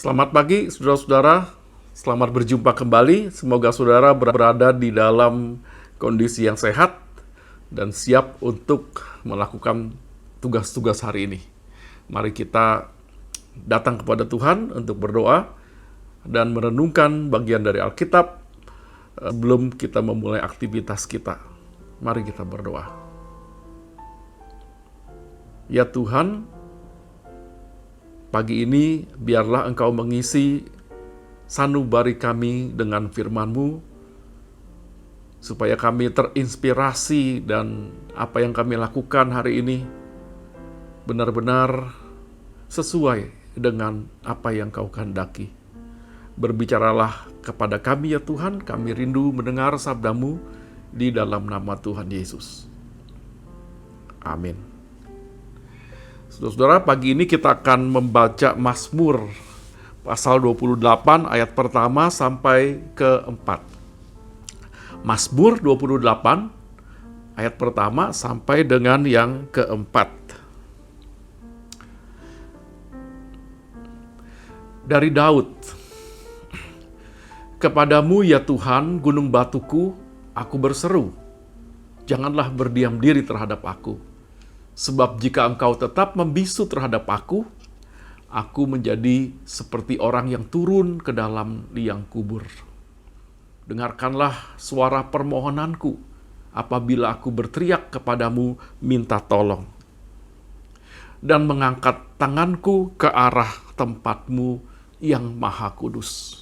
Selamat pagi, saudara-saudara. Selamat berjumpa kembali. Semoga saudara berada di dalam kondisi yang sehat dan siap untuk melakukan tugas-tugas hari ini. Mari kita datang kepada Tuhan untuk berdoa dan merenungkan bagian dari Alkitab sebelum kita memulai aktivitas kita. Mari kita berdoa. Ya Tuhan, pagi ini biarlah Engkau mengisi sanubari kami dengan firman-Mu, supaya kami terinspirasi dan apa yang kami lakukan hari ini benar-benar sesuai dengan apa yang Kau kehendaki. Berbicaralah kepada kami ya Tuhan, kami rindu mendengar sabda-Mu di dalam nama Tuhan Yesus. Amin. Saudara-saudara, pagi ini kita akan membaca Mazmur pasal 28 ayat pertama sampai ke-4. Mazmur 28 ayat pertama sampai dengan yang ke-4. Dari Daud. Kepadamu ya Tuhan, gunung batuku, aku berseru. Janganlah berdiam diri terhadap aku. Sebab jika Engkau tetap membisu terhadap aku menjadi seperti orang yang turun ke dalam liang kubur. Dengarkanlah suara permohonanku apabila aku berteriak kepadamu minta tolong. Dan mengangkat tanganku ke arah tempat-Mu yang maha kudus.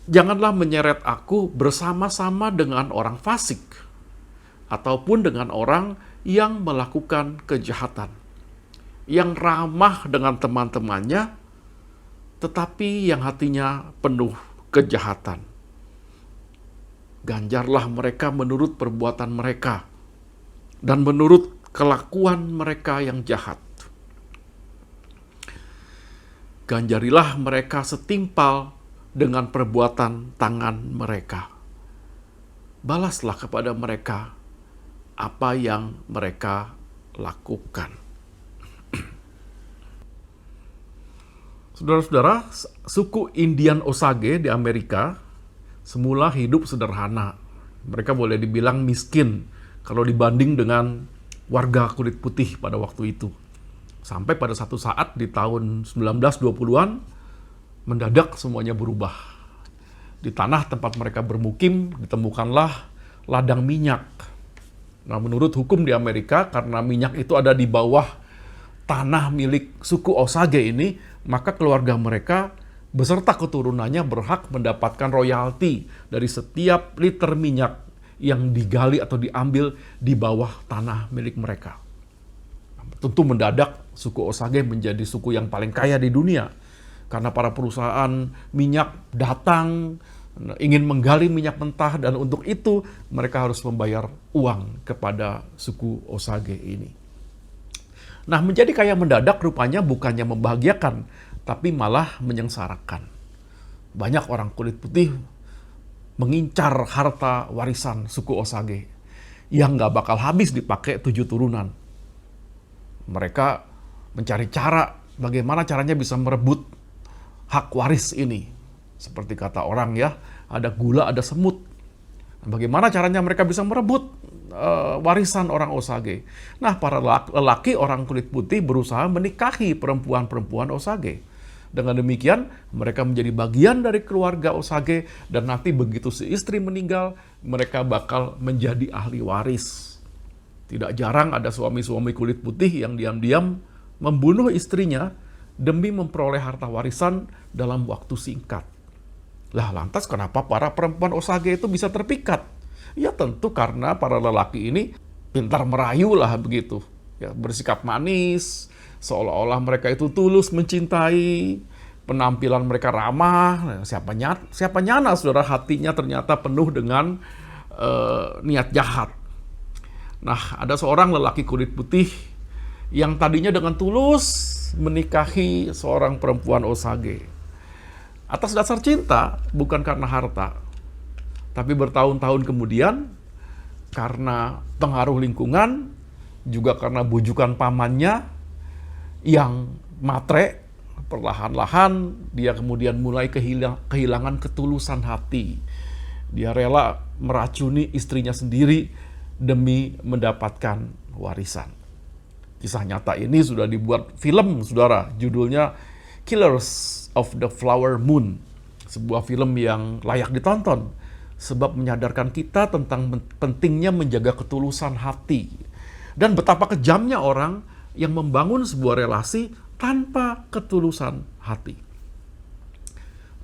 Janganlah menyeret aku bersama-sama dengan orang fasik, ataupun dengan orang yang melakukan kejahatan, yang ramah dengan teman-temannya, tetapi yang hatinya penuh kejahatan. Ganjarlah mereka menurut perbuatan mereka, dan menurut kelakuan mereka yang jahat. Ganjarilah mereka setimpal dengan perbuatan tangan mereka. Balaslah kepada mereka apa yang mereka lakukan. Saudara-saudara, suku Indian Osage di Amerika semula hidup sederhana. Mereka boleh dibilang miskin kalau dibanding dengan warga kulit putih pada waktu itu. Sampai pada satu saat di tahun 1920-an, mendadak semuanya berubah. Di tanah tempat mereka bermukim ditemukanlah ladang minyak. Nah, menurut hukum di Amerika, karena minyak itu ada di bawah tanah milik suku Osage ini, maka keluarga mereka beserta keturunannya berhak mendapatkan royalti dari setiap liter minyak yang digali atau diambil di bawah tanah milik mereka. Tentu mendadak suku Osage menjadi suku yang paling kaya di dunia, karena para perusahaan minyak datang ingin menggali minyak mentah, dan untuk itu mereka harus membayar uang kepada suku Osage ini. Nah, menjadi kaya mendadak rupanya bukannya membahagiakan, tapi malah menyengsarakan. Banyak orang kulit putih mengincar harta warisan suku Osage yang gak bakal habis dipakai 7 turunan. Mereka mencari cara bagaimana caranya bisa merebut hak waris ini. Seperti kata orang ya, ada gula, ada semut. Bagaimana caranya mereka bisa merebut warisan orang Osage? Nah, para lelaki orang kulit putih berusaha menikahi perempuan-perempuan Osage. Dengan demikian, mereka menjadi bagian dari keluarga Osage, dan nanti begitu si istri meninggal, mereka bakal menjadi ahli waris. Tidak jarang ada suami-suami kulit putih yang diam-diam membunuh istrinya demi memperoleh harta warisan dalam waktu singkat. Lah, lantas kenapa para perempuan Osage itu bisa terpikat? Ya tentu karena para lelaki ini pintar merayu lah begitu. Ya, bersikap manis, seolah-olah mereka itu tulus mencintai, penampilan mereka ramah. Nah, siapa nyana saudara, hatinya ternyata penuh dengan niat jahat. Nah, ada seorang lelaki kulit putih yang tadinya dengan tulus menikahi seorang perempuan Osage. Atas dasar cinta, bukan karena harta. Tapi bertahun-tahun kemudian, karena pengaruh lingkungan, juga karena bujukan pamannya yang matre, Perlahan-lahan dia kemudian mulai kehilangan ketulusan hati. Dia rela meracuni istrinya sendiri demi mendapatkan warisan. Kisah nyata ini sudah dibuat film, saudara. Judulnya Killers of the Flower Moon. Sebuah film yang layak ditonton. Sebab menyadarkan kita tentang pentingnya menjaga ketulusan hati. Dan betapa kejamnya orang yang membangun sebuah relasi tanpa ketulusan hati.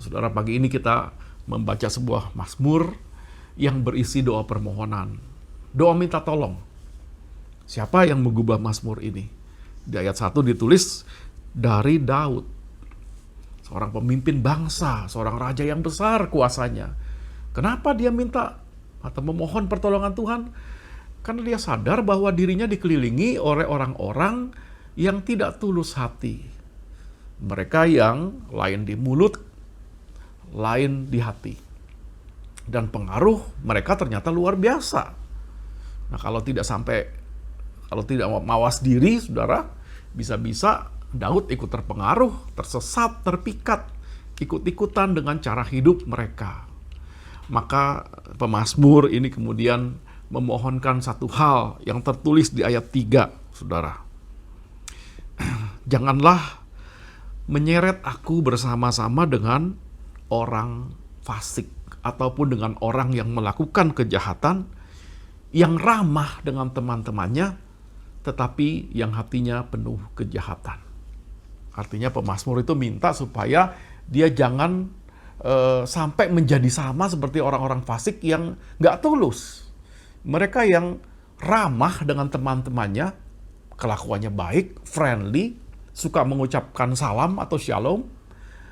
Saudara, pagi ini kita membaca sebuah mazmur yang berisi doa permohonan. Doa minta tolong. Siapa yang mengubah mazmur ini? Di ayat 1 ditulis dari Daud. Seorang pemimpin bangsa, seorang raja yang besar kuasanya. Kenapa dia minta atau memohon pertolongan Tuhan? Karena dia sadar bahwa dirinya dikelilingi oleh orang-orang yang tidak tulus hati. Mereka yang lain di mulut, lain di hati. Dan pengaruh mereka ternyata luar biasa. Nah, kalau tidak mawas diri, saudara, bisa-bisa Daud ikut terpengaruh, tersesat, terpikat, ikut-ikutan dengan cara hidup mereka. Maka pemazmur ini kemudian memohonkan satu hal yang tertulis di ayat 3, saudara. Janganlah menyeret aku bersama-sama dengan orang fasik ataupun dengan orang yang melakukan kejahatan, yang ramah dengan teman-temannya, tetapi yang hatinya penuh kejahatan. Artinya pemazmur itu minta supaya dia jangan sampai menjadi sama seperti orang-orang fasik yang gak tulus. Mereka yang ramah dengan teman-temannya, kelakuannya baik, friendly, suka mengucapkan salam atau shalom,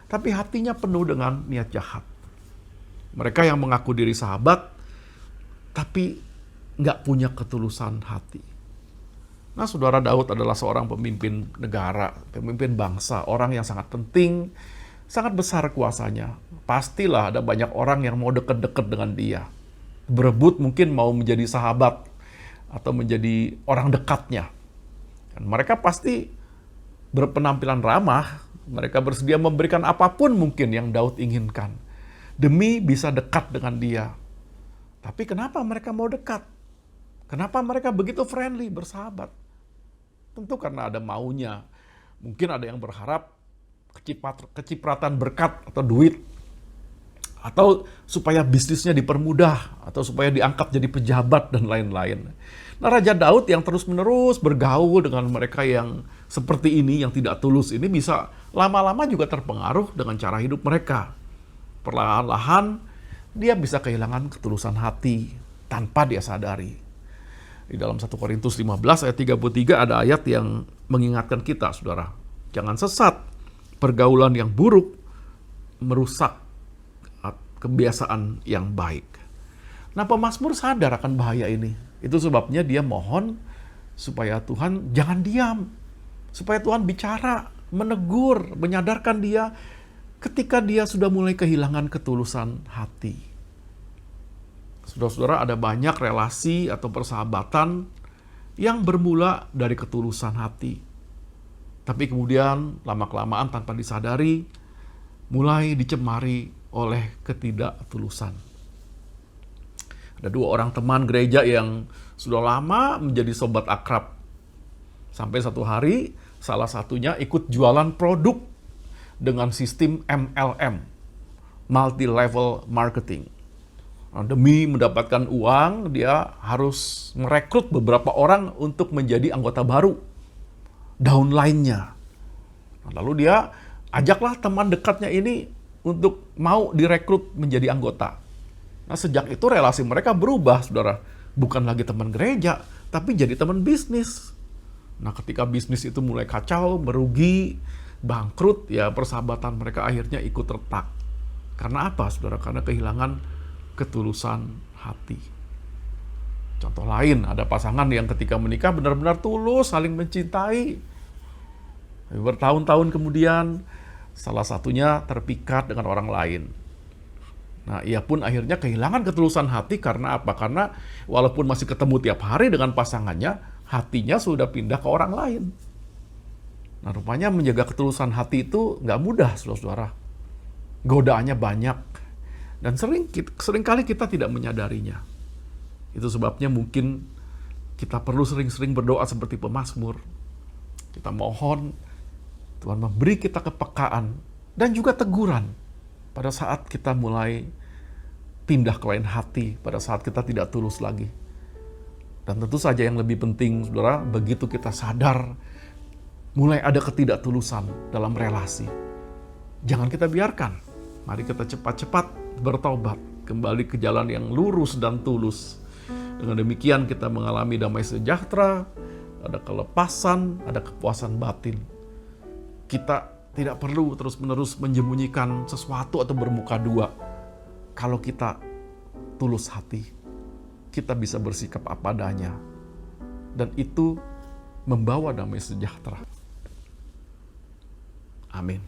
tapi hatinya penuh dengan niat jahat. Mereka yang mengaku diri sahabat, tapi nggak punya ketulusan hati. Nah, saudara, Daud adalah seorang pemimpin negara, pemimpin bangsa, orang yang sangat penting, sangat besar kuasanya. Pastilah ada banyak orang yang mau deket-deket dengan dia. Berebut mungkin mau menjadi sahabat atau menjadi orang dekatnya. Dan mereka pasti berpenampilan ramah, mereka bersedia memberikan apapun mungkin yang Daud inginkan, demi bisa dekat dengan dia. Tapi kenapa mereka mau dekat? Kenapa mereka begitu friendly, bersahabat? Tentu karena ada maunya. Mungkin ada yang berharap kecipratan berkat atau duit, atau supaya bisnisnya dipermudah, atau supaya diangkat jadi pejabat dan lain-lain. Nah, Raja Daud yang terus-menerus bergaul dengan mereka yang seperti ini, yang tidak tulus ini, bisa lama-lama juga terpengaruh dengan cara hidup mereka. Perlahan-lahan dia bisa kehilangan ketulusan hati tanpa dia sadari. Di dalam 1 Korintus 15 ayat 33 ada ayat yang mengingatkan kita, saudara. Jangan sesat, pergaulan yang buruk merusak kebiasaan yang baik. Nah, pemazmur sadar akan bahaya ini. Itu sebabnya dia mohon supaya Tuhan jangan diam. Supaya Tuhan bicara, menegur, menyadarkan dia ketika dia sudah mulai kehilangan ketulusan hati. Saudara-saudara, ada banyak relasi atau persahabatan yang bermula dari ketulusan hati. Tapi kemudian lama-kelamaan tanpa disadari mulai dicemari oleh ketidaktulusan. Ada 2 orang teman gereja yang sudah lama menjadi sobat akrab. Sampai satu hari salah satunya ikut jualan produk dengan sistem MLM, multi-level marketing. Nah, demi mendapatkan uang, dia harus merekrut beberapa orang untuk menjadi anggota baru, downline-nya. Nah, lalu dia ajaklah teman dekatnya ini untuk mau direkrut menjadi anggota. Nah, sejak itu relasi mereka berubah, saudara. Bukan lagi teman gereja, tapi jadi teman bisnis. Nah, ketika bisnis itu mulai kacau, merugi, bangkrut, ya persahabatan mereka akhirnya ikut retak. Karena apa, saudara? Karena kehilangan ketulusan hati. Contoh lain, ada pasangan yang ketika menikah benar-benar tulus, saling mencintai. Bertahun-tahun kemudian, salah satunya terpikat dengan orang lain. Nah, ia pun akhirnya kehilangan ketulusan hati karena apa? Karena walaupun masih ketemu tiap hari dengan pasangannya, hatinya sudah pindah ke orang lain. Nah, rupanya menjaga ketulusan hati itu nggak mudah, saudara-saudara. Godaannya banyak. Dan seringkali kita tidak menyadarinya. Itu sebabnya mungkin kita perlu sering-sering berdoa seperti pemazmur. Kita mohon Tuhan memberi kita kepekaan dan juga teguran pada saat kita mulai pindah ke lain hati, pada saat kita tidak tulus lagi. Dan tentu saja yang lebih penting, saudara, begitu kita sadar mulai ada ketidaktulusan dalam relasi, jangan kita biarkan. Mari kita cepat-cepat bertobat, kembali ke jalan yang lurus dan tulus. Dengan demikian kita mengalami damai sejahtera, ada kelepasan, ada kepuasan batin. Kita tidak perlu terus-menerus menyembunyikan sesuatu atau bermuka dua. Kalau kita tulus hati, kita bisa bersikap apa adanya. Dan itu membawa damai sejahtera. Amin.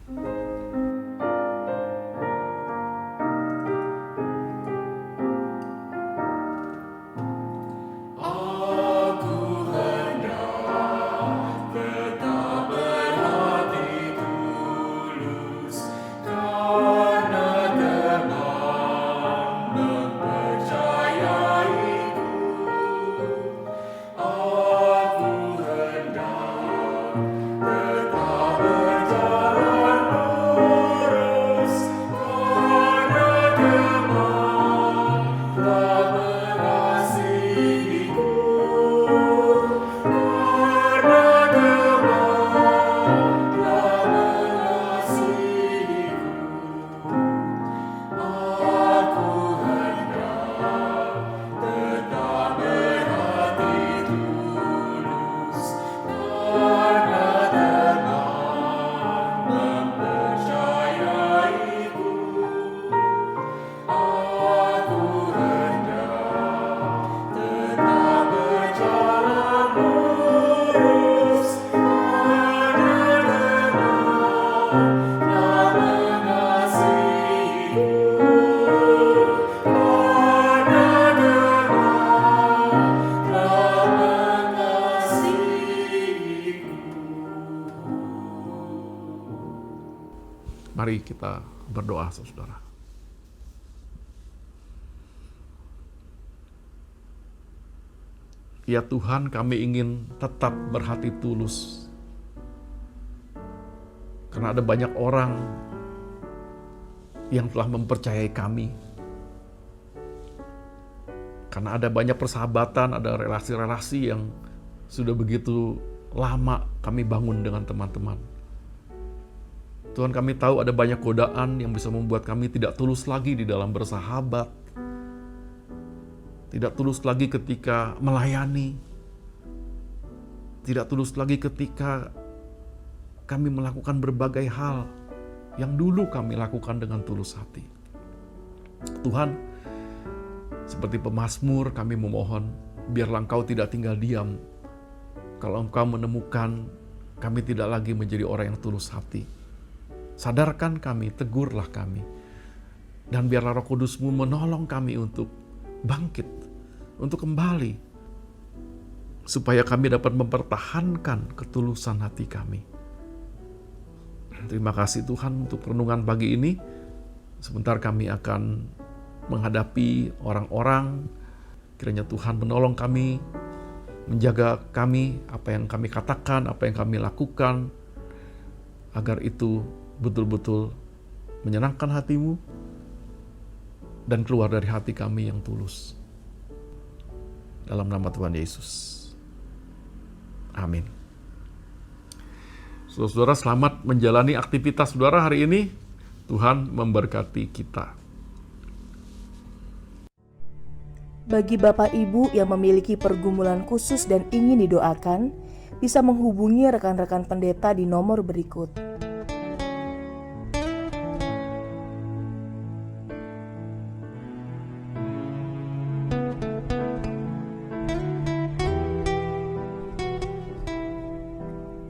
Mari kita berdoa, saudara. Ya Tuhan, kami ingin tetap berhati tulus. Karena ada banyak orang yang telah mempercayai kami. Karena ada banyak persahabatan, ada relasi-relasi yang sudah begitu lama kami bangun dengan teman-teman. Tuhan, kami tahu ada banyak godaan yang bisa membuat kami tidak tulus lagi di dalam bersahabat. Tidak tulus lagi ketika melayani. Tidak tulus lagi ketika kami melakukan berbagai hal yang dulu kami lakukan dengan tulus hati. Tuhan, seperti pemazmur kami memohon, biarlah Engkau tidak tinggal diam. Kalau Engkau menemukan kami tidak lagi menjadi orang yang tulus hati. Sadarkan kami, tegurlah kami. Dan biarlah Roh Kudus-Mu menolong kami untuk bangkit, untuk kembali. Supaya kami dapat mempertahankan ketulusan hati kami. Terima kasih Tuhan untuk renungan pagi ini. Sebentar kami akan menghadapi orang-orang. Kiranya Tuhan menolong kami, menjaga kami, apa yang kami katakan, apa yang kami lakukan, agar itu betul-betul menyenangkan hati-Mu dan keluar dari hati kami yang tulus. Dalam nama Tuhan Yesus. Amin. Saudara-saudara, selamat menjalani aktivitas saudara hari ini. Tuhan memberkati kita. Bagi Bapak Ibu yang memiliki pergumulan khusus dan ingin didoakan, bisa menghubungi rekan-rekan pendeta di nomor berikut.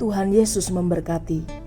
Tuhan Yesus memberkati.